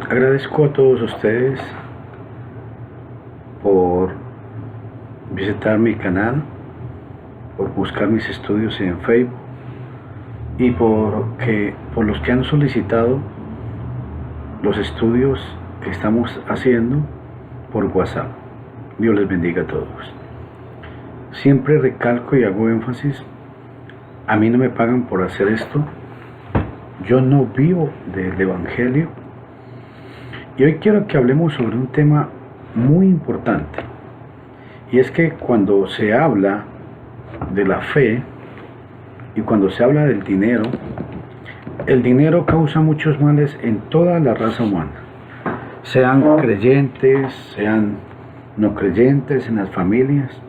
Agradezco a todos ustedes por visitar mi canal, por buscar mis estudios en Facebook y por los que han solicitado los estudios que estamos haciendo por WhatsApp. Dios les bendiga a todos. Siempre recalco y hago énfasis, a mí no me pagan por hacer esto, yo no vivo del Evangelio. Y hoy quiero que hablemos sobre un tema muy importante, y es que cuando se habla de la fe y cuando se habla del dinero, el dinero causa muchos males en toda la raza humana, sean creyentes, sean no creyentes, en las familias.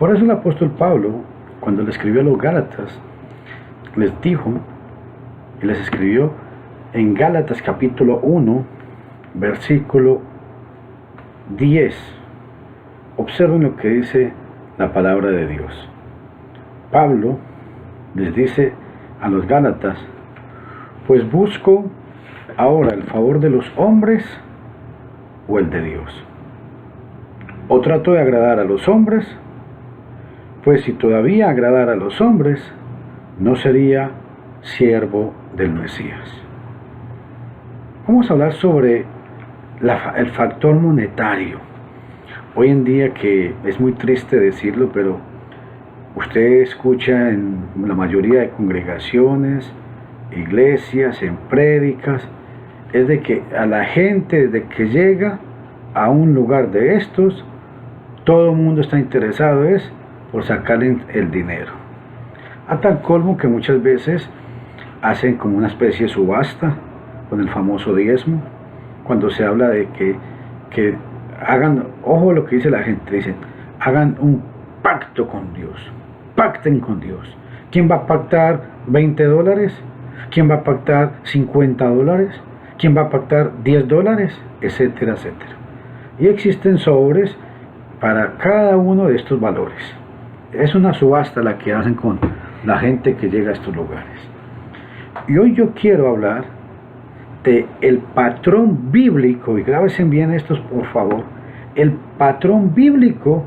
Por eso el apóstol Pablo, cuando le escribió a los Gálatas, les dijo y les escribió en Gálatas capítulo 1, versículo 10. Observen lo que dice la palabra de Dios. Pablo les dice a los Gálatas: pues busco ahora el favor de los hombres o el de Dios. O trato de agradar a los hombres, pues si todavía agradara a los hombres, no sería siervo del Mesías. Vamos a hablar sobre el factor monetario. Hoy en día, que es muy triste decirlo, pero usted escucha en la mayoría de congregaciones, iglesias, en prédicas, es de que a la gente desde que llega a un lugar de estos, todo el mundo está interesado por sacarle el dinero. A tal colmo que muchas veces hacen como una especie de subasta con el famoso diezmo. Cuando se habla de que hagan, ojo lo que dice la gente, dicen, hagan un pacto con Dios, pacten con Dios. ¿Quién va a pactar $20? ¿Quién va a pactar $50? ¿Quién va a pactar $10? Etcétera, etcétera. Y existen sobres para cada uno de estos valores. Es una subasta la que hacen con la gente que llega a estos lugares. Y hoy yo quiero hablar de el patrón bíblico, y grábense bien estos por favor, el patrón bíblico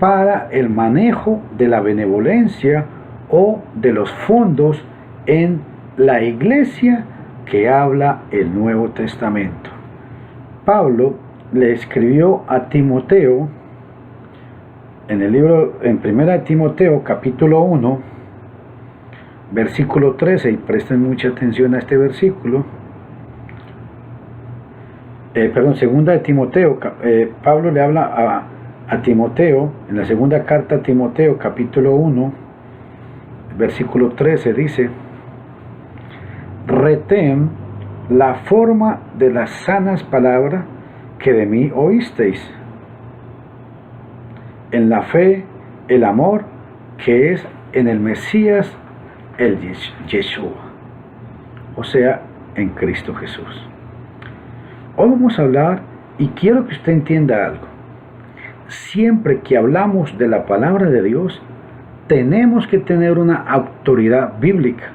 para el manejo de la benevolencia o de los fondos en la iglesia que habla el Nuevo Testamento. Pablo le escribió a Timoteo en el libro, en 1 Timoteo capítulo 1, versículo 13, y presten mucha atención a este versículo. 2 de Timoteo, Pablo le habla a Timoteo, en la segunda carta a Timoteo, capítulo 1, versículo 13, dice: retén la forma de las sanas palabras que de mí oísteis, en la fe, el amor que es en el Mesías, el Yeshua, o sea, en Cristo Jesús. Hoy vamos a hablar, y quiero que usted entienda algo. Siempre que hablamos de la palabra de Dios, tenemos que tener una autoridad bíblica.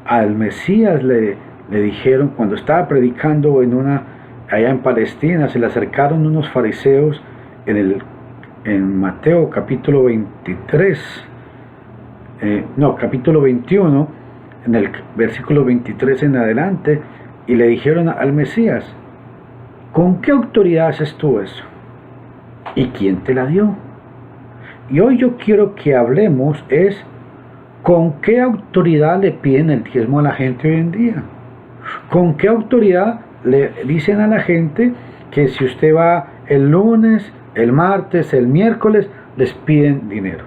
Al Mesías le dijeron, cuando estaba predicando allá en Palestina, se le acercaron unos fariseos en Mateo capítulo 23, capítulo 21, en el versículo 23 en adelante, y le dijeron al Mesías: ¿con qué autoridad haces tú eso? ¿Y quién te la dio? Y hoy yo quiero que hablemos ¿con qué autoridad le piden el diezmo a la gente hoy en día? ¿Con qué autoridad le dicen a la gente que si usted va el lunes, el martes, el miércoles, les piden dinero?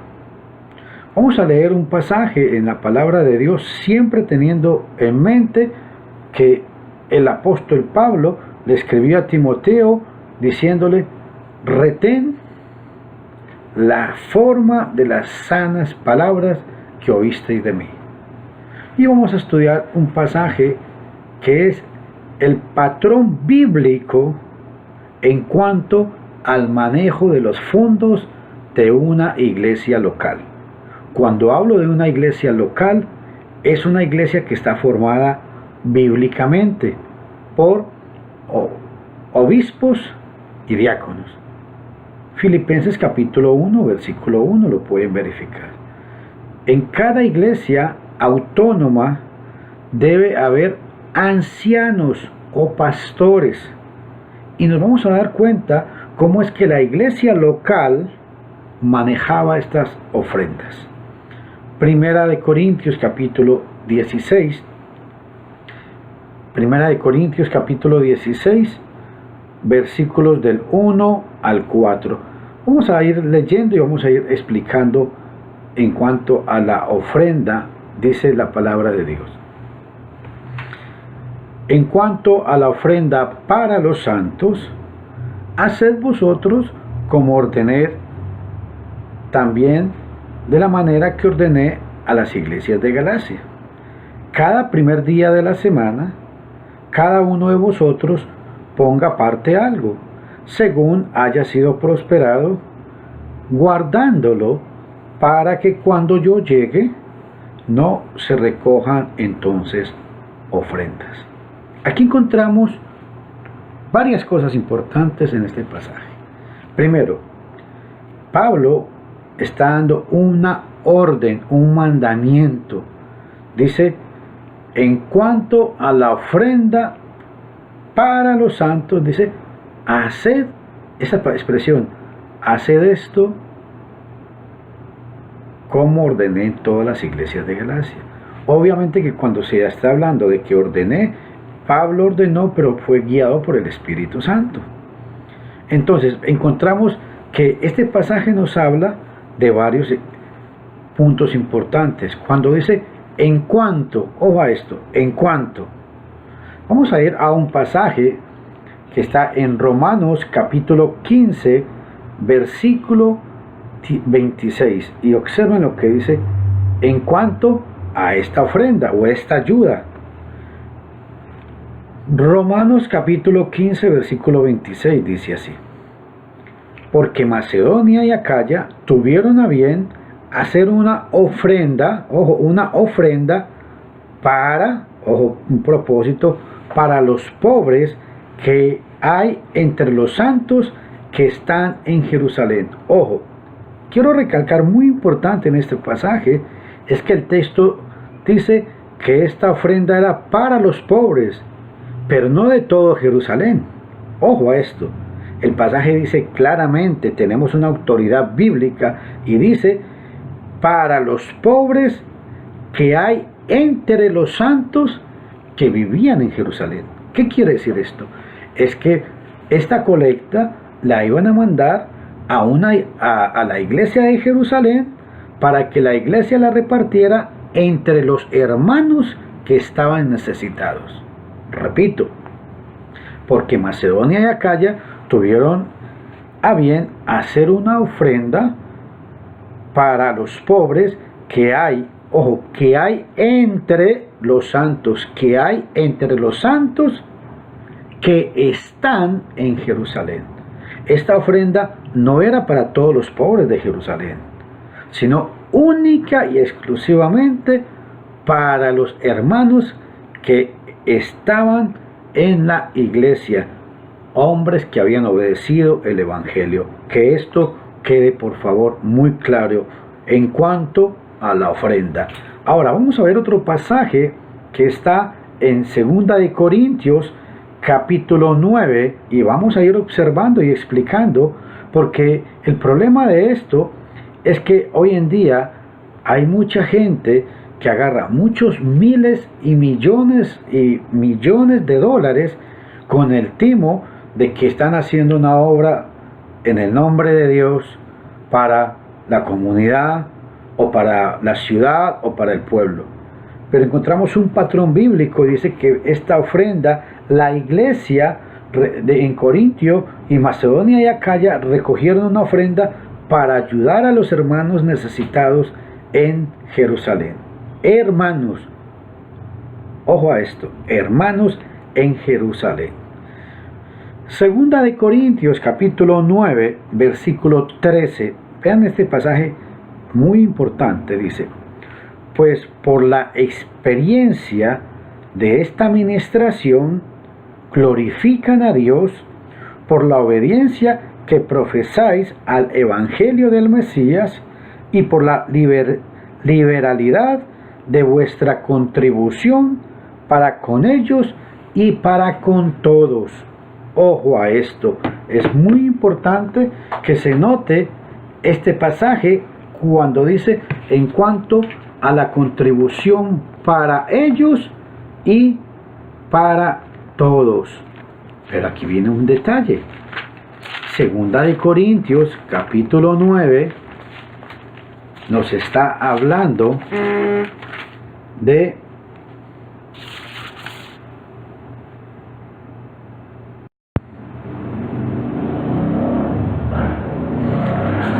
Vamos a leer un pasaje en la palabra de Dios, siempre teniendo en mente que el apóstol Pablo le escribió a Timoteo diciéndole: retén la forma de las sanas palabras que oísteis de mí. Y vamos a estudiar un pasaje que es el patrón bíblico en cuanto al manejo de los fondos de una iglesia local. Cuando hablo de una iglesia local, es una iglesia que está formada bíblicamente por obispos y diáconos. Filipenses capítulo 1, versículo 1, lo pueden verificar. En cada iglesia autónoma debe haber ancianos o pastores. Y nos vamos a dar cuenta cómo es que la iglesia local manejaba estas ofrendas. Primera de Corintios capítulo 16. Primera de Corintios capítulo 16, versículos del 1 al 4. Vamos a ir leyendo y vamos a ir explicando en cuanto a la ofrenda, dice la palabra de Dios. En cuanto a la ofrenda para los santos, haced vosotros como ordené también de la manera que ordené a las iglesias de Galacia. Cada primer día de la semana, cada uno de vosotros ponga aparte algo, según haya sido prosperado, guardándolo para que cuando yo llegue no se recojan entonces ofrendas. Aquí encontramos varias cosas importantes en este pasaje. Primero, Pablo está dando una orden, un mandamiento. Dice, en cuanto a la ofrenda para los santos, dice, haced, esa expresión, haced esto como ordené en todas las iglesias de Galacia. Obviamente que cuando se está hablando de que ordené, Pablo ordenó, pero fue guiado por el Espíritu Santo. Entonces, encontramos que este pasaje nos habla de varios puntos importantes. Cuando dice, en cuanto, ojo a esto, en cuanto. Vamos a ir a un pasaje que está en Romanos capítulo 15, versículo 26. Y observen lo que dice en cuanto a esta ofrenda o esta ayuda. Romanos capítulo 15, versículo 26 dice así: porque Macedonia y Acaya tuvieron a bien hacer una ofrenda, ojo, una ofrenda para, ojo, un propósito, para los pobres que hay entre los santos que están en Jerusalén. Ojo, quiero recalcar, muy importante en este pasaje, es que el texto dice que esta ofrenda era para los pobres, pero no de todo Jerusalén. Ojo a esto. El pasaje dice claramente, tenemos una autoridad bíblica y dice, para los pobres que hay entre los santos que vivían en Jerusalén. ¿Qué quiere decir esto? Es que esta colecta la iban a mandar a la iglesia de Jerusalén para que la iglesia la repartiera entre los hermanos que estaban necesitados. Repito, porque Macedonia y Acaya tuvieron a bien hacer una ofrenda para los pobres que hay, ojo, que hay entre los santos, que hay entre los santos que están en Jerusalén. Esta ofrenda no era para todos los pobres de Jerusalén, sino única y exclusivamente para los hermanos que estaban en la iglesia, hombres que habían obedecido el Evangelio. Que esto quede por favor muy claro en cuanto a la ofrenda. Ahora vamos a ver otro pasaje que está en 2 de Corintios capítulo 9 y vamos a ir observando y explicando, porque el problema de esto es que hoy en día hay mucha gente que agarra muchos miles y millones de dólares con el timo de que están haciendo una obra en el nombre de Dios para la comunidad o para la ciudad o para el pueblo. Pero encontramos un patrón bíblico, dice que esta ofrenda, la iglesia en Corintio y Macedonia y Acaya recogieron una ofrenda para ayudar a los hermanos necesitados en Jerusalén. Hermanos, ojo a esto, hermanos en Jerusalén. 2 de Corintios capítulo 9, versículo 13. Vean este pasaje muy importante, dice: pues por la experiencia de esta administración glorifican a Dios por la obediencia que profesáis al Evangelio del Mesías y por la liberalidad de vuestra contribución para con ellos y para con todos. Ojo a esto, es muy importante que se note este pasaje cuando dice en cuanto a la contribución para ellos y para todos. Pero aquí viene un detalle. Segunda de Corintios, capítulo 9, nos está hablando de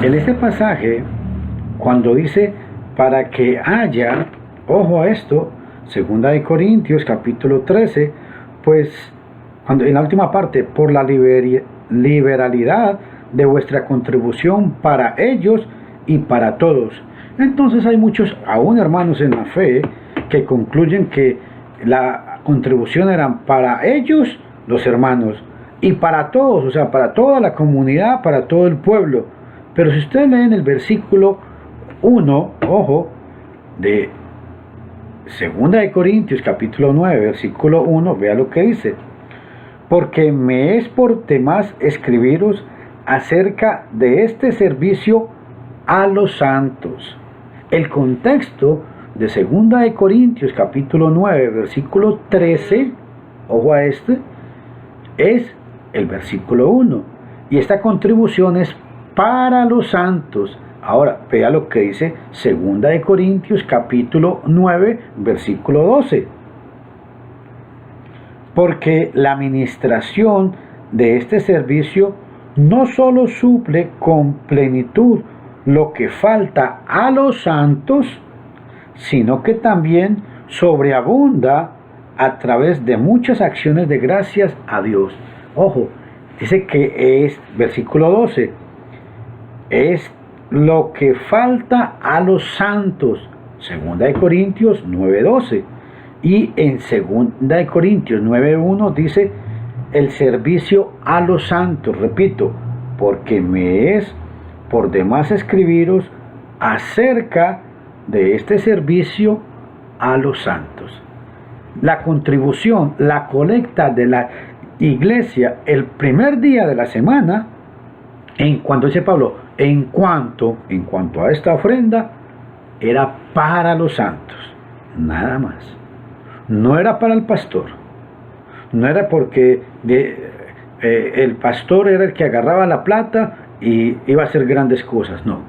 en este pasaje, cuando dice para que haya, ojo a esto, segunda de Corintios capítulo 13, pues cuando en la última parte, por la liberalidad de vuestra contribución para ellos y para todos. Entonces hay muchos, aún hermanos en la fe, que concluyen que la contribución era para ellos, los hermanos, y para todos, o sea, para toda la comunidad, para todo el pueblo. Pero si ustedes leen el versículo 1, ojo, de 2 de Corintios capítulo 9, versículo 1, vea lo que dice. Porque me es por demás escribiros acerca de este servicio a los santos. El contexto de 2 de Corintios capítulo 9, versículo 13, ojo a este, es el versículo 1. Y esta contribución es para los santos. Ahora, vea lo que dice 2 de Corintios capítulo 9, versículo 12. Porque la administración de este servicio no solo suple con plenitud lo que falta a los santos, sino que también sobreabunda a través de muchas acciones de gracias a Dios. Ojo, dice que es, versículo 12, es lo que falta a los santos, 2 de Corintios 9:12. Y en 2 de Corintios 9:1 dice el servicio a los santos. Repito, porque me es por demás escribiros acerca de este servicio a los santos. La contribución, la colecta de la iglesia el primer día de la semana, cuando dice Pablo, en cuanto a esta ofrenda, era para los santos, nada más. No era para el pastor, no era porque el pastor era el que agarraba la plata y iba a hacer grandes cosas, no.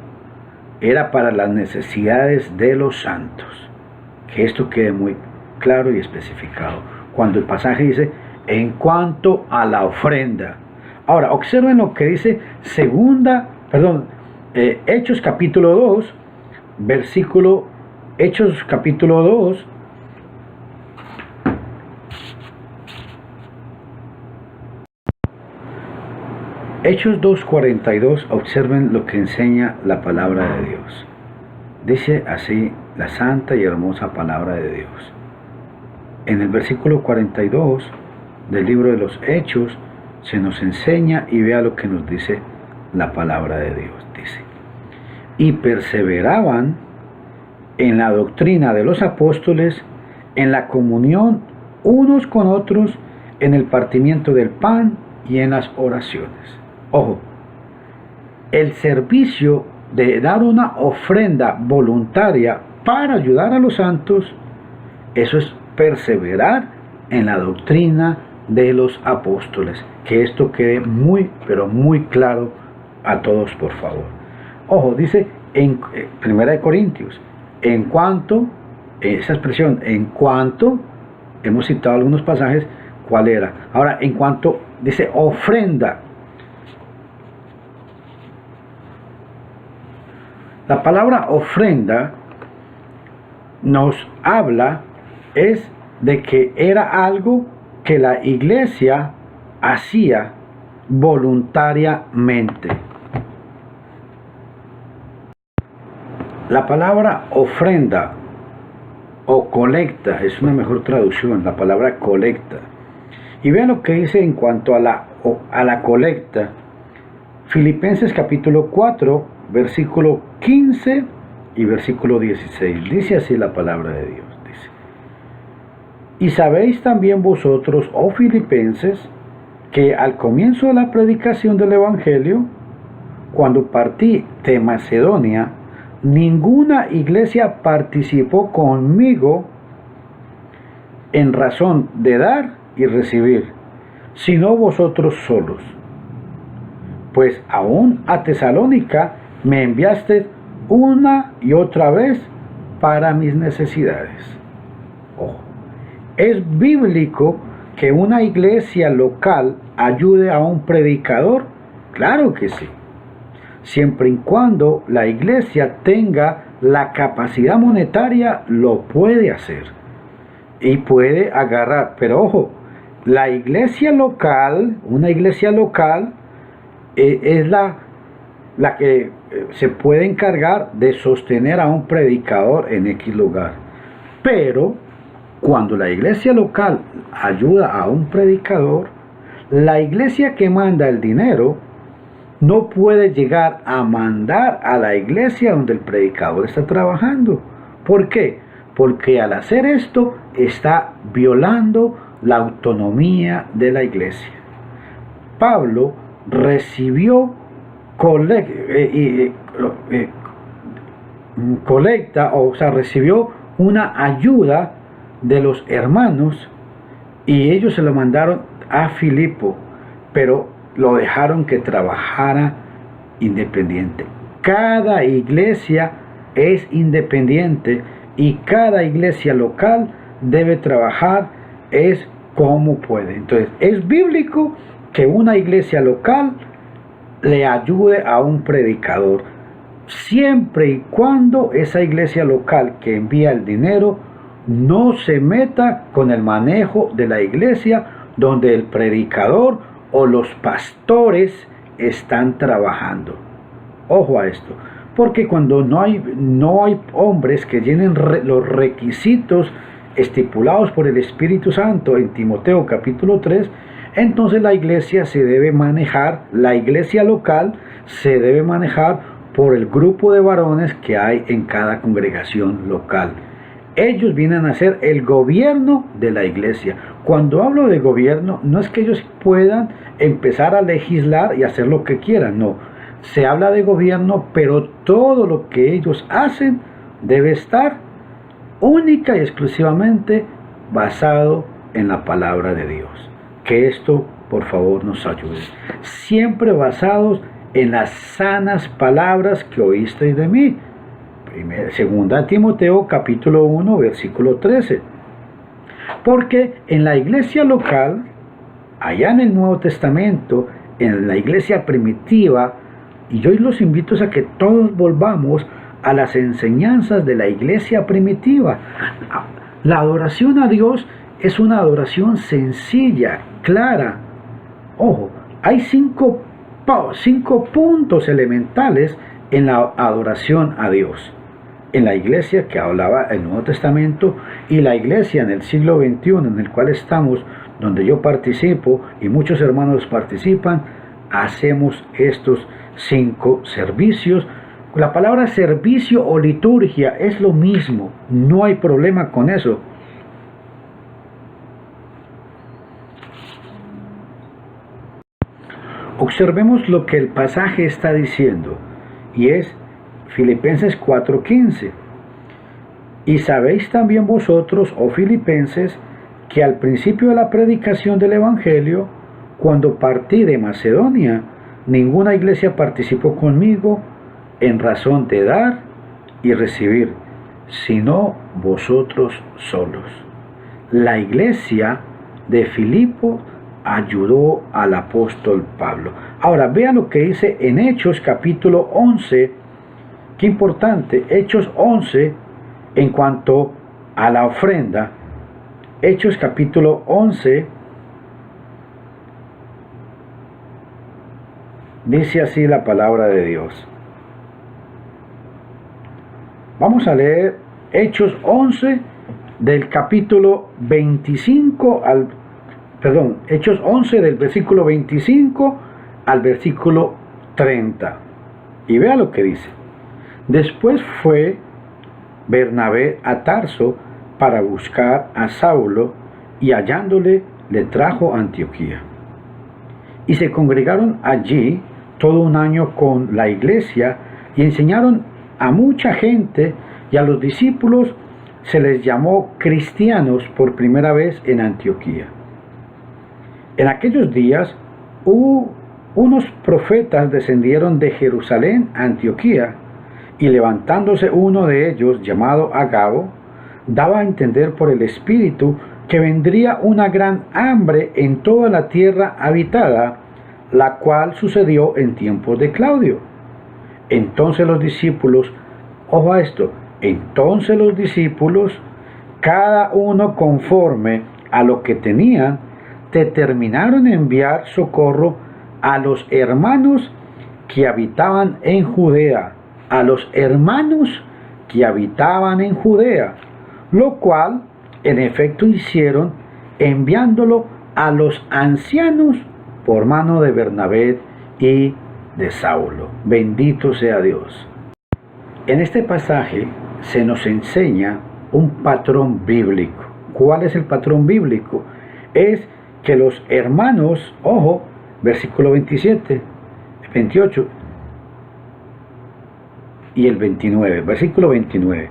Era para las necesidades de los santos. Que esto quede muy claro y especificado. Cuando el pasaje dice, en cuanto a la ofrenda. Ahora, observen lo que dice Hechos capítulo 2, Hechos capítulo 2, Hechos 2:42, observen lo que enseña la palabra de Dios. Dice así la santa y hermosa palabra de Dios. En el versículo 42 del libro de los Hechos se nos enseña, y vea lo que nos dice la palabra de Dios. Dice, y perseveraban en la doctrina de los apóstoles, en la comunión unos con otros, en el partimiento del pan y en las oraciones. Ojo, el servicio de dar una ofrenda voluntaria para ayudar a los santos, eso es perseverar en la doctrina de los apóstoles. Que esto quede muy, pero muy claro a todos, por favor. Ojo, dice en 1 Corintios, en cuanto, esa expresión, en cuanto, hemos citado algunos pasajes, ¿cuál era? Ahora, en cuanto, dice ofrenda. La palabra ofrenda nos habla es de que era algo que la iglesia hacía voluntariamente. La palabra ofrenda o colecta es una mejor traducción, la palabra colecta. Y vean lo que dice en cuanto a la colecta. Filipenses capítulo 4, versículo 15 y versículo 16. Dice así la palabra de Dios. Dice: y sabéis también vosotros, oh Filipenses, que al comienzo de la predicación del Evangelio, cuando partí de Macedonia, ninguna iglesia participó conmigo en razón de dar y recibir, sino vosotros solos. Pues aún a Tesalónica me enviaste una y otra vez para mis necesidades. Ojo, ¿es bíblico que una iglesia local ayude a un predicador? Claro que sí, siempre y cuando la iglesia tenga la capacidad monetaria, lo puede hacer y puede agarrar. Pero ojo, la iglesia local, una iglesia local, es la que se puede encargar de sostener a un predicador en X lugar. Pero cuando la iglesia local ayuda a un predicador, la iglesia que manda el dinero no puede llegar a mandar a la iglesia donde el predicador está trabajando. ¿Por qué? Porque al hacer esto está violando la autonomía de la iglesia. Pablo recibió colecta, o sea, recibió una ayuda de los hermanos y ellos se lo mandaron a Filipo, pero lo dejaron que trabajara independiente. Cada iglesia es independiente y cada iglesia local debe trabajar es como puede. Entonces, es bíblico que una iglesia local le ayude a un predicador, siempre y cuando esa iglesia local que envía el dinero no se meta con el manejo de la iglesia donde el predicador o los pastores están trabajando. Ojo a esto, porque cuando no hay hombres que llenen los requisitos estipulados por el Espíritu Santo en Timoteo capítulo 3, entonces la iglesia la iglesia local se debe manejar por el grupo de varones que hay en cada congregación local. Ellos vienen a ser el gobierno de la iglesia. Cuando hablo de gobierno, no es que ellos puedan empezar a legislar y hacer lo que quieran, no. Se habla de gobierno, pero todo lo que ellos hacen debe estar única y exclusivamente basado en la palabra de Dios. Que esto, por favor, nos ayude. Siempre basados en las sanas palabras que oísteis de mí. Segunda Timoteo capítulo 1, versículo 13. Porque en la iglesia local, allá en el Nuevo Testamento, en la iglesia primitiva, y yo los invito a que todos volvamos a las enseñanzas de la iglesia primitiva. La adoración a Dios es una adoración sencilla, clara. Ojo, hay cinco puntos elementales en la adoración a Dios. En la iglesia que hablaba el Nuevo Testamento y la iglesia en el siglo XXI en el cual estamos, donde yo participo y muchos hermanos participan, hacemos estos 5 servicios. La palabra servicio o liturgia es lo mismo, no hay problema con eso. Observemos lo que el pasaje está diciendo, y es Filipenses 4:15. Y sabéis también vosotros, oh Filipenses, que al principio de la predicación del Evangelio, cuando partí de Macedonia, ninguna iglesia participó conmigo en razón de dar y recibir, sino vosotros solos. La iglesia de Filipo ayudó al apóstol Pablo. Ahora vean lo que dice en Hechos capítulo 11. Qué importante, Hechos 11 en cuanto a la ofrenda. Hechos capítulo 11 dice así la palabra de Dios. Vamos a leer Hechos 11 del capítulo 25 al Hechos 11 del versículo 25 al versículo 30. Y vea lo que dice. Después fue Bernabé a Tarso para buscar a Saulo, y hallándole le trajo a Antioquía. Y se congregaron allí todo un año con la iglesia y enseñaron a mucha gente, y a los discípulos se les llamó cristianos por primera vez en Antioquía. En aquellos días unos profetas descendieron de Jerusalén a Antioquía, y levantándose uno de ellos, llamado Agabo, daba a entender por el Espíritu que vendría una gran hambre en toda la tierra habitada, la cual sucedió en tiempos de Claudio. Entonces los discípulos, ojo a esto, entonces los discípulos, cada uno conforme a lo que tenían, determinaron enviar socorro a los hermanos que habitaban en Judea, lo cual en efecto hicieron, enviándolo a los ancianos por mano de Bernabé y de Saulo. Bendito sea Dios. En este pasaje se nos enseña un patrón bíblico. ¿Cuál es el patrón bíblico? Es que los hermanos, ojo, versículo 27, 28 y el 29, versículo 29.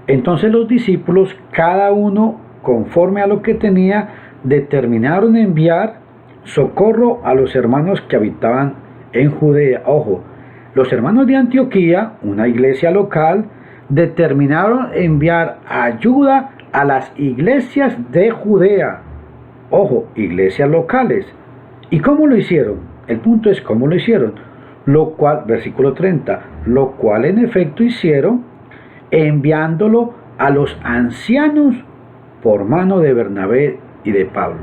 Entonces los discípulos, cada uno conforme a lo que tenía, determinaron enviar socorro a los hermanos que habitaban en Judea. Ojo, los hermanos de Antioquía, una iglesia local, determinaron enviar ayuda a las iglesias de Judea. Ojo, iglesias locales. ¿Y cómo lo hicieron? El punto es cómo lo hicieron. Lo cual, versículo 30, lo cual en efecto hicieron, enviándolo a los ancianos por mano de Bernabé y de Pablo.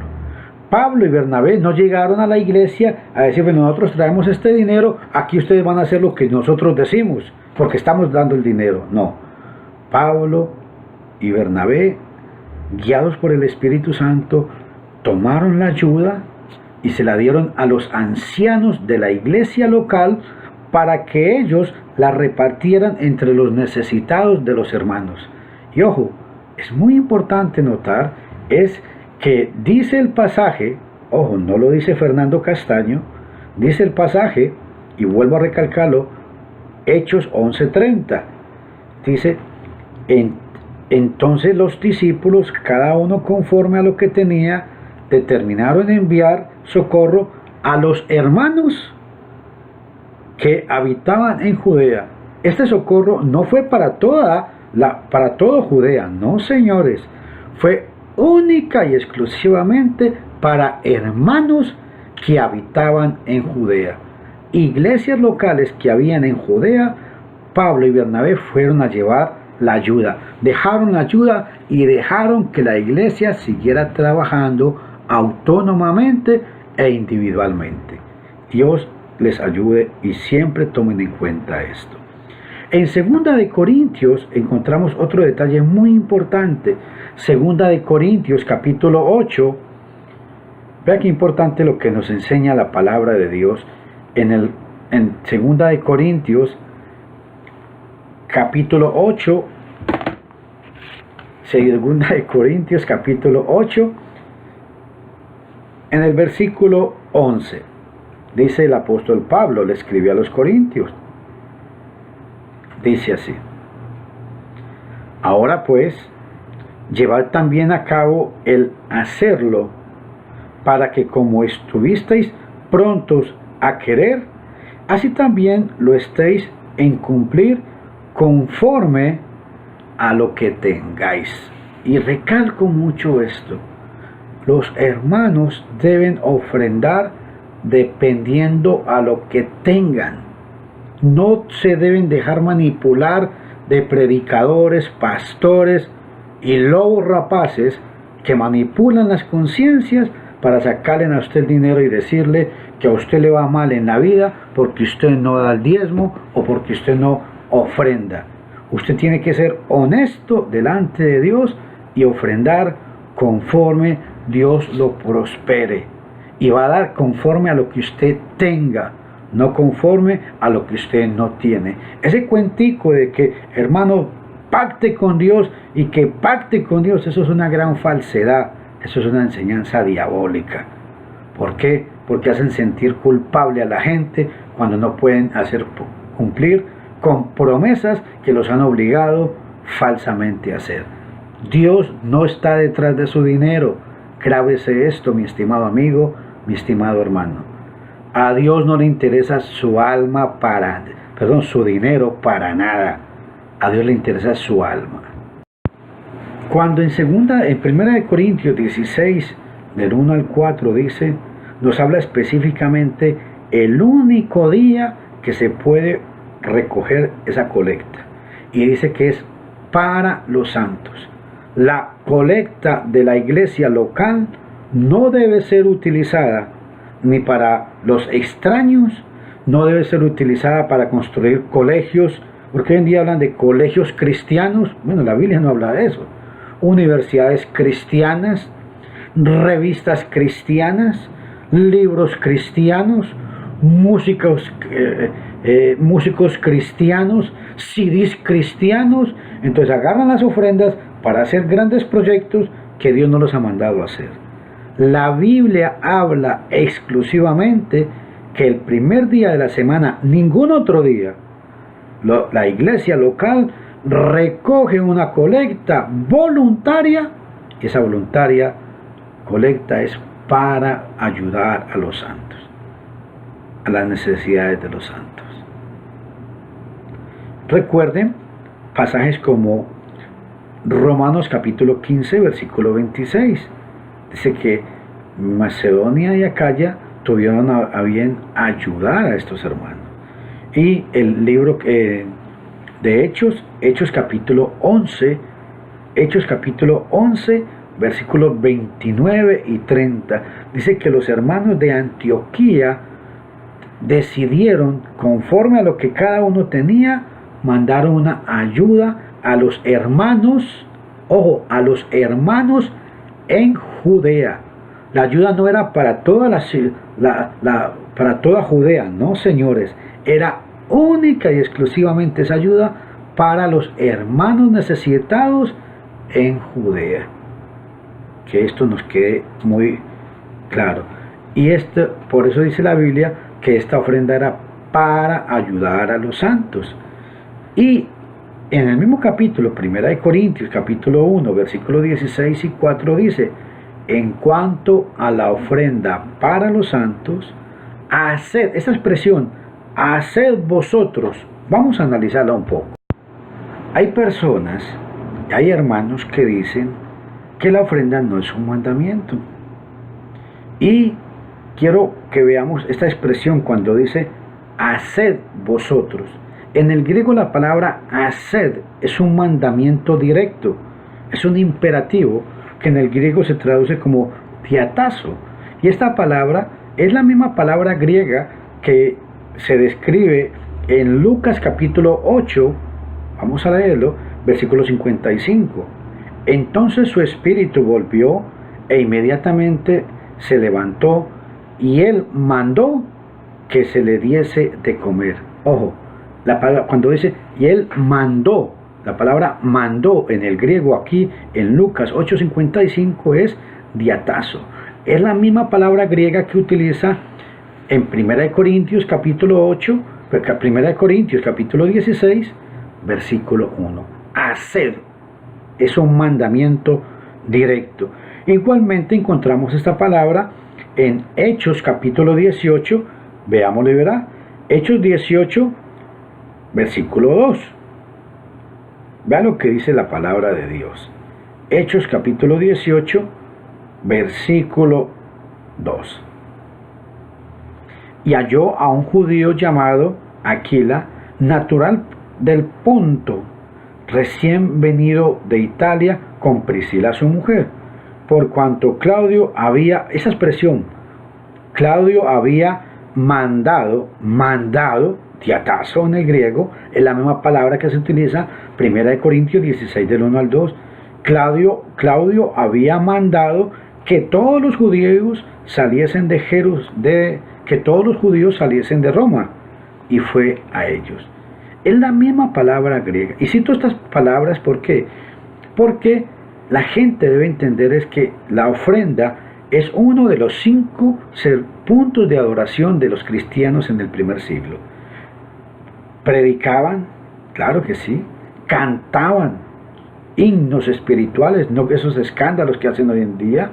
Pablo y Bernabé no llegaron a la iglesia a decir, bueno, nosotros traemos este dinero, aquí ustedes van a hacer lo que nosotros decimos, porque estamos dando el dinero. No, Pablo y Bernabé, guiados por el Espíritu Santo, tomaron la ayuda y se la dieron a los ancianos de la iglesia local para que ellos la repartieran entre los necesitados de los hermanos. Y ojo, es muy importante notar, es que dice el pasaje, ojo, no lo dice Fernando Castaño, dice el pasaje, y vuelvo a recalcarlo, Hechos 11:30, dice, entonces los discípulos, cada uno conforme a lo que tenía, determinaron enviar socorro a los hermanos que habitaban en Judea. Este socorro no fue para todo Judea, no señores, fue única y exclusivamente para hermanos que habitaban en Judea. Iglesias locales que habían en Judea, Pablo y Bernabé fueron a llevar la ayuda, dejaron la ayuda y dejaron que la iglesia siguiera trabajando autónomamente e individualmente. Dios les ayude y siempre tomen en cuenta esto. En 2 de Corintios encontramos otro detalle muy importante. 2 de Corintios capítulo 8. Vea qué importante lo que nos enseña la palabra de Dios en 2 de Corintios capítulo 8. 2 de Corintios capítulo 8, en el versículo 11, dice el apóstol Pablo, le escribió a los corintios, dice así: ahora pues, llevad también a cabo el hacerlo, para que como estuvisteis prontos a querer, así también lo estéis en cumplir conforme a lo que tengáis. Y recalco mucho esto: los hermanos deben ofrendar dependiendo a lo que tengan. No se deben dejar manipular de predicadores, pastores y lobos rapaces que manipulan las conciencias para sacarle a usted dinero y decirle que a usted le va mal en la vida porque usted no da el diezmo o porque usted no ofrenda. Usted tiene que ser honesto delante de Dios y ofrendar conforme Dios lo prospere y va a dar conforme a lo que usted tenga, no conforme a lo que usted no tiene. Ese cuentico de que, hermano, pacte con Dios y que pacte con Dios, eso es una gran falsedad, eso es una enseñanza diabólica. ¿Por qué? Porque hacen sentir culpable a la gente cuando no pueden hacer cumplir con promesas que los han obligado falsamente a hacer. Dios no está detrás de su dinero. Grábese esto, mi estimado amigo, mi estimado hermano. A Dios no le interesa su alma su dinero para nada. A Dios le interesa su alma. Cuando en 1 Corintios 16, del 1 al 4 dice, nos habla específicamente el único día que se puede recoger esa colecta. Y dice que es para los santos. La colecta de la iglesia local no debe ser utilizada ni para los extraños, no debe ser utilizada para construir colegios, porque hoy en día hablan de colegios cristianos. Bueno, la Biblia no habla de eso. Universidades cristianas, revistas cristianas, libros cristianos, músicos cristianos, CDs cristianos. Entonces agarran las ofrendas para hacer grandes proyectos que Dios no los ha mandado a hacer. La Biblia habla exclusivamente que el primer día de la semana, ningún otro día, la iglesia local recoge una colecta voluntaria, y esa voluntaria colecta es para ayudar a los santos, a las necesidades de los santos. Recuerden pasajes como Romanos capítulo 15, versículo 26. Dice que Macedonia y Acaya tuvieron a bien ayudar a estos hermanos. Y el libro de Hechos capítulo 11, versículos 29 y 30, dice que los hermanos de Antioquía decidieron, conforme a lo que cada uno tenía, mandar una ayuda a los hermanos, a los hermanos en Judea. La ayuda no era para toda para toda Judea, no, señores, era única y exclusivamente esa ayuda para los hermanos necesitados en Judea. Que esto nos quede muy claro. Y por eso dice la Biblia que esta ofrenda era para ayudar a los santos. Y en el mismo capítulo, 1 Corintios, capítulo 1, versículos 16 y 4 dice, en cuanto a la ofrenda para los santos, haced, esta expresión, haced vosotros, vamos a analizarla un poco. Hay personas, hay hermanos que dicen que la ofrenda no es un mandamiento. Y quiero que veamos esta expresión cuando dice, haced vosotros. En el griego la palabra haced es un mandamiento directo, es un imperativo que en el griego se traduce como diatazo. Y esta palabra es la misma palabra griega que se describe en Lucas capítulo 8, vamos a leerlo, versículo 55. Entonces su espíritu volvió e inmediatamente se levantó y él mandó que se le diese de comer. Ojo, la palabra, cuando dice y él mandó, la palabra mandó en el griego aquí en Lucas 8:55 es diatazo. Es la misma palabra griega que utiliza en 1 Corintios capítulo 8, 1 Corintios capítulo 16, versículo 1. Haced es un mandamiento directo. Igualmente encontramos esta palabra en Hechos capítulo 18, veámoslo y verá. Hechos 18, versículo 2. Vea lo que dice la palabra de Dios. Hechos capítulo 18, versículo 2. Y halló a un judío llamado Aquila, natural del Ponto, recién venido de Italia, con Priscila su mujer, por cuanto Claudio había, esa expresión, Claudio había mandado, diatazo en el griego, es la misma palabra que se utiliza 1 Corintios 16 del 1 al 2. Claudio había mandado que todos los judíos saliesen que todos los judíos saliesen de Roma, y fue a ellos. Es la misma palabra griega. Y cito estas palabras ¿por qué? Porque la gente debe entender es que la ofrenda es uno de los 5 puntos de adoración de los cristianos en el primer siglo. Predicaban, claro que sí, cantaban himnos espirituales, no esos escándalos que hacen hoy en día.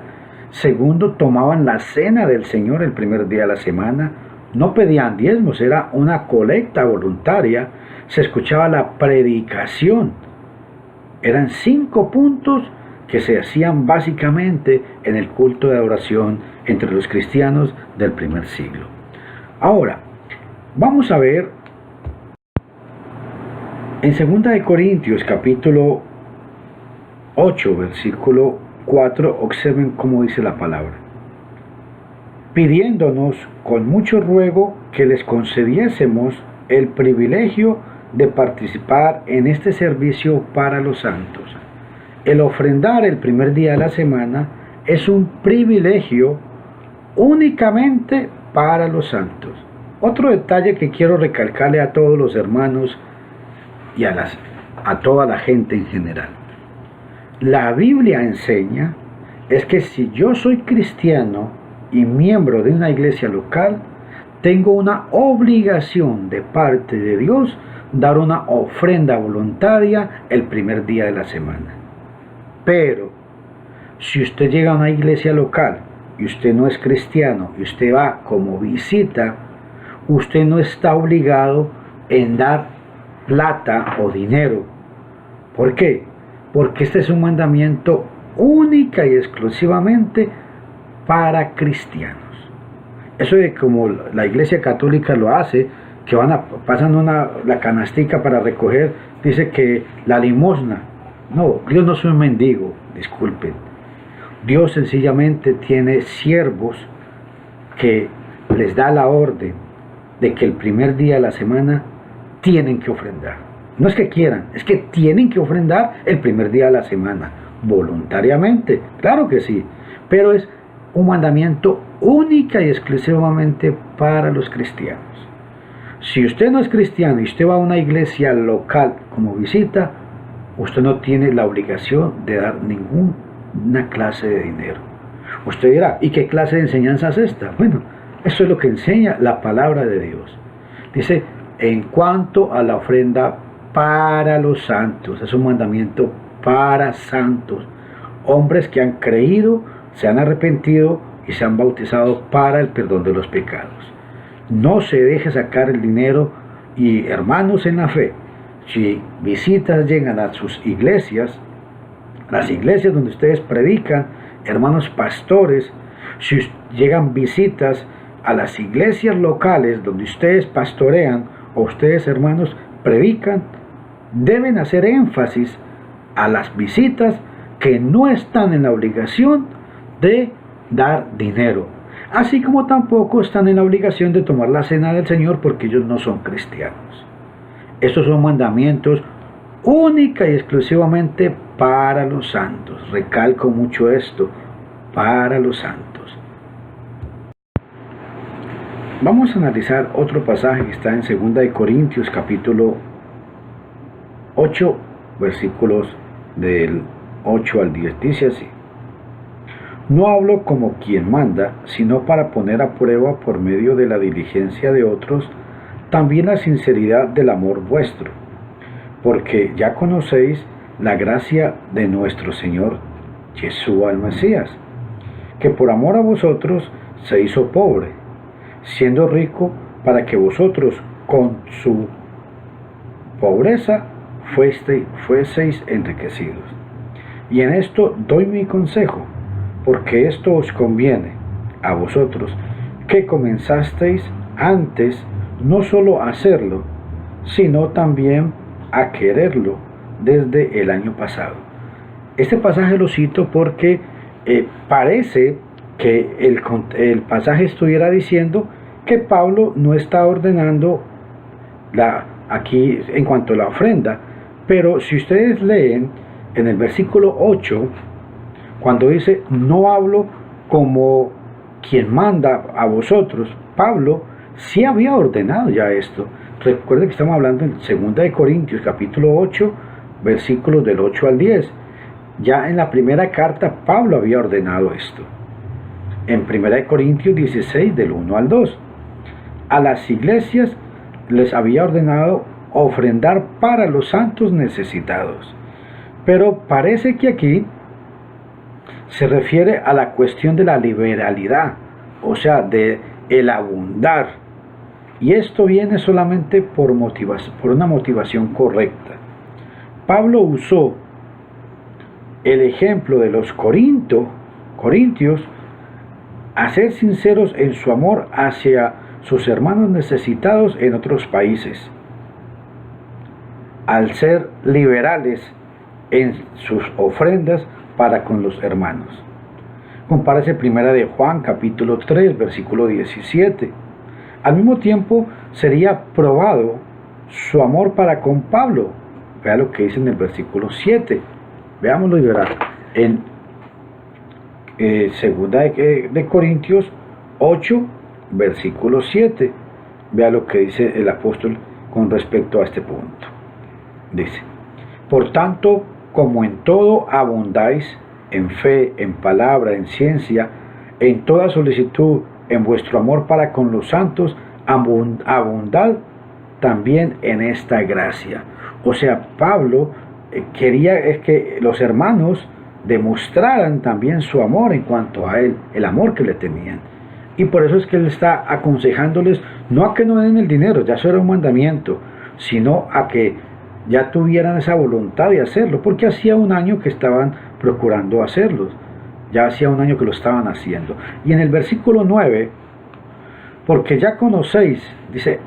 Segundo, tomaban la cena del Señor el primer día de la semana, no pedían diezmos, era una colecta voluntaria, se escuchaba la predicación. Eran 5 puntos que se hacían básicamente en el culto de adoración entre los cristianos del primer siglo. Ahora, vamos a ver en 2 de Corintios capítulo 8, versículo 4, observen cómo dice la palabra. Pidiéndonos con mucho ruego que les concediésemos el privilegio de participar en este servicio para los santos. El ofrendar el primer día de la semana es un privilegio únicamente para los santos. Otro detalle que quiero recalcarle a todos los hermanos y a toda la gente en general. La Biblia enseña es que si yo soy cristiano y miembro de una iglesia local, tengo una obligación de parte de Dios dar una ofrenda voluntaria el primer día de la semana. Pero si usted llega a una iglesia local y usted no es cristiano y usted va como visita, usted no está obligado en dar plata o dinero. ¿Por qué? Porque este es un mandamiento única y exclusivamente para cristianos. Eso de como la iglesia católica lo hace, que pasan la canastica para recoger, dice que la limosna. No, Dios no es un mendigo, disculpen. Dios sencillamente tiene siervos que les da la orden de que el primer día de la semana tienen que ofrendar. No es que quieran, es que tienen que ofrendar el primer día de la semana, voluntariamente, claro que sí, pero es un mandamiento única y exclusivamente para los cristianos. Si usted no es cristiano y usted va a una iglesia local como visita, usted no tiene la obligación de dar ninguna clase de dinero. Usted dirá, ¿y qué clase de enseñanza es esta? Bueno, eso es lo que enseña la palabra de Dios. Dice, en cuanto a la ofrenda para los santos, es un mandamiento para santos, hombres que han creído, se han arrepentido y se han bautizado para el perdón de los pecados. No se deje sacar el dinero. Y hermanos en la fe, si visitas llegan a sus iglesias, las iglesias donde ustedes predican, hermanos pastores, si llegan visitas a las iglesias locales donde ustedes pastorean o ustedes hermanos predican, deben hacer énfasis a las visitas que no están en la obligación de dar dinero, así como tampoco están en la obligación de tomar la cena del Señor porque ellos no son cristianos. Estos son mandamientos única y exclusivamente para los santos. Recalco mucho esto, para los santos. Vamos a analizar otro pasaje que está en 2 de Corintios capítulo 8, versículos del 8 al 10. Dice así: no hablo como quien manda, sino para poner a prueba por medio de la diligencia de otros, también la sinceridad del amor vuestro, porque ya conocéis la gracia de nuestro Señor Yeshua el Mesías, que por amor a vosotros se hizo pobre, siendo rico para que vosotros con su pobreza fueseis enriquecidos. Y en esto doy mi consejo, porque esto os conviene a vosotros, que comenzasteis antes no solo a hacerlo, sino también a quererlo desde el año pasado. Este pasaje lo cito porque parece que el pasaje estuviera diciendo que Pablo no está ordenando aquí en cuanto a la ofrenda, pero si ustedes leen en el versículo 8, cuando dice no hablo como quien manda a vosotros, Pablo sí había ordenado ya esto. Recuerden que estamos hablando en 2 Corintios capítulo 8, versículos del 8 al 10. Ya en la primera carta Pablo había ordenado esto. En 1 Corintios 16 del 1 al 2. A las iglesias les había ordenado ofrendar para los santos necesitados. Pero parece que aquí se refiere a la cuestión de la liberalidad, o sea, de el abundar. Y esto viene solamente por una motivación correcta. Pablo usó el ejemplo de los corintios a ser sinceros en su amor hacia sus hermanos necesitados en otros países, al ser liberales en sus ofrendas para con los hermanos. Compárese 1 de Juan capítulo 3 versículo 17. Al mismo tiempo sería probado su amor para con Pablo. Vea lo que dice en el versículo 7. Veámoslo y verá. En 2 de Corintios 8 versículo 7. Vea lo que dice el apóstol con respecto a este punto. Dice: por tanto, como en todo abundáis, en fe, en palabra, en ciencia, en toda solicitud, en vuestro amor para con los santos, abundad también en esta gracia. O sea, Pablo quería que los hermanos demostraran también su amor en cuanto a él, el amor que le tenían. Y por eso es que él está aconsejándoles no a que no den el dinero, ya eso era un mandamiento, sino a que ya tuvieran esa voluntad de hacerlo, porque hacía un año que estaban procurando hacerlo, ya hacía un año que lo estaban haciendo. Y en el versículo 9, porque ya conocéis, dice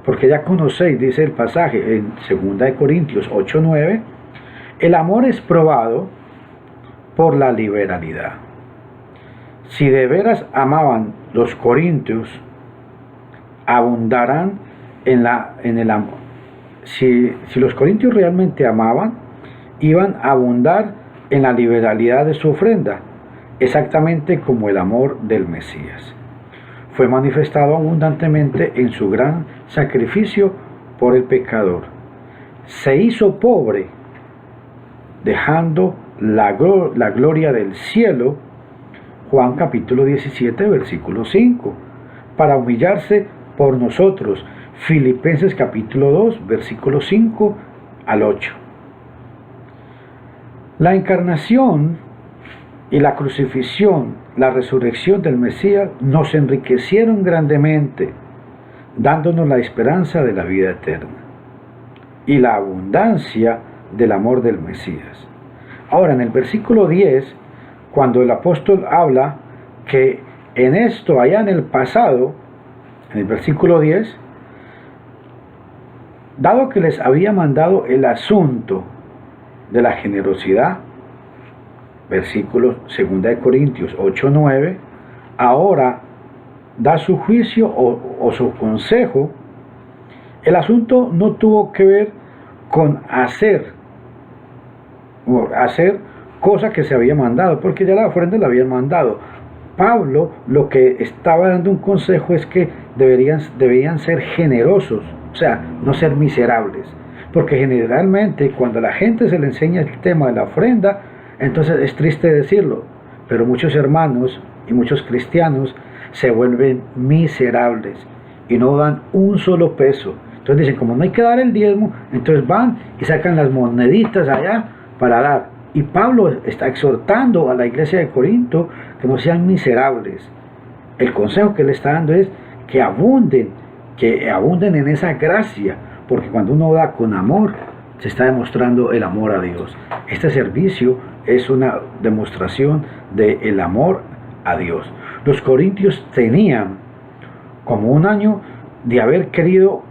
porque ya conocéis, dice el pasaje en 2 Corintios 8:9, el amor es probado por la liberalidad. Si de veras amaban los corintios, abundarán en el amor. Si los corintios realmente amaban, iban a abundar en la liberalidad de su ofrenda, exactamente como el amor del Mesías fue manifestado abundantemente en su gran sacrificio por el pecador. Se hizo pobre, dejando la gloria del cielo, Juan capítulo 17, versículo 5, para humillarse por nosotros, Filipenses capítulo 2, versículo 5 al 8. La encarnación y la crucifixión, la resurrección del Mesías nos enriquecieron grandemente, dándonos la esperanza de la vida eterna y la abundancia del amor del Mesías. Ahora, en el versículo 10, cuando el apóstol habla que en esto, allá en el pasado, en el versículo 10, dado que les había mandado el asunto de la generosidad, versículos 2 de Corintios 8:9, ahora da su juicio o su consejo. El asunto no tuvo que ver con hacer cosas que se había mandado, porque ya la ofrenda la habían mandado. Pablo lo que estaba dando un consejo es que debían ser generosos, o sea, no ser miserables, porque generalmente cuando a la gente se le enseña el tema de la ofrenda, entonces es triste decirlo, pero muchos hermanos y muchos cristianos se vuelven miserables y no dan un solo peso. Entonces dicen, como no hay que dar el diezmo, entonces van y sacan las moneditas allá para dar. Y Pablo está exhortando a la iglesia de Corinto que no sean miserables. El consejo que le está dando es que abunden en esa gracia, porque cuando uno da con amor, se está demostrando el amor a Dios. Este servicio es una demostración del amor a Dios. Los corintios tenían como un año de haber querido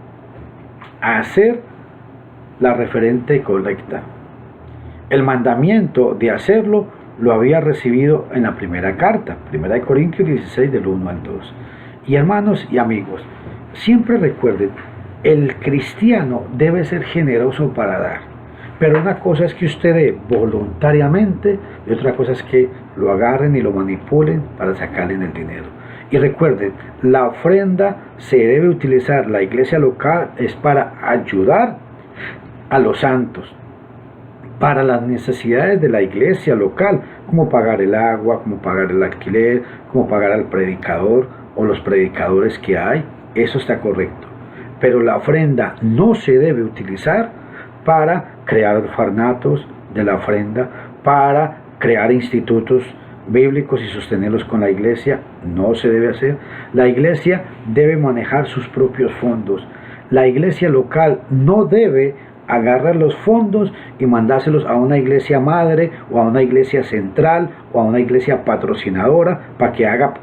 hacer la referente colecta. El mandamiento de hacerlo lo había recibido en la primera carta, 1 Corintios 16 del 1 al 2. Y hermanos y amigos, siempre recuerden, el cristiano debe ser generoso para dar. Pero una cosa es que usted dé voluntariamente y otra cosa es que lo agarren y lo manipulen para sacarle el dinero. Y recuerden, la ofrenda se debe utilizar, la iglesia local es para ayudar a los santos, para las necesidades de la iglesia local, como pagar el agua, como pagar el alquiler, como pagar al predicador o los predicadores que hay. Eso está correcto. Pero la ofrenda no se debe utilizar para crear orfanatos de la ofrenda, para crear institutos bíblicos y sostenerlos con la iglesia. No se debe hacer. La iglesia debe manejar sus propios fondos. La iglesia local no debe agarrar los fondos y mandárselos a una iglesia madre o a una iglesia central o a una iglesia patrocinadora para que haga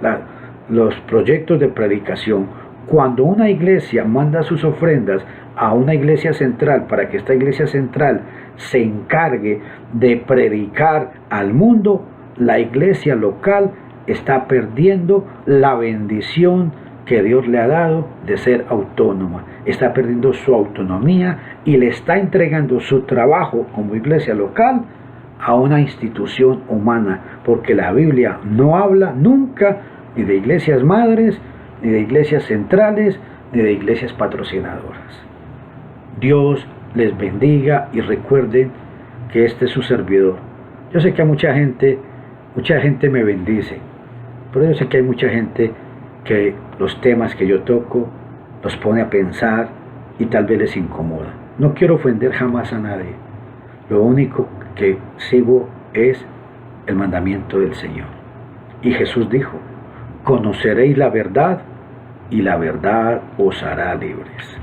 los proyectos de predicación. Cuando una iglesia manda sus ofrendas a una iglesia central para que esta iglesia central se encargue de predicar al mundo, la iglesia local está perdiendo la bendición que Dios le ha dado de ser autónoma. Está perdiendo su autonomía y le está entregando su trabajo como iglesia local a una institución humana, porque la Biblia no habla nunca ni de iglesias madres, ni de iglesias centrales, ni de iglesias patrocinadoras. Dios les bendiga y recuerden que este es su servidor. Yo sé que a mucha gente me bendice, pero yo sé que hay mucha gente que los temas que yo toco los pone a pensar y tal vez les incomoda. No quiero ofender jamás a nadie. Lo único que sigo es el mandamiento del Señor. Y Jesús dijo: conoceréis la verdad y la verdad os hará libres.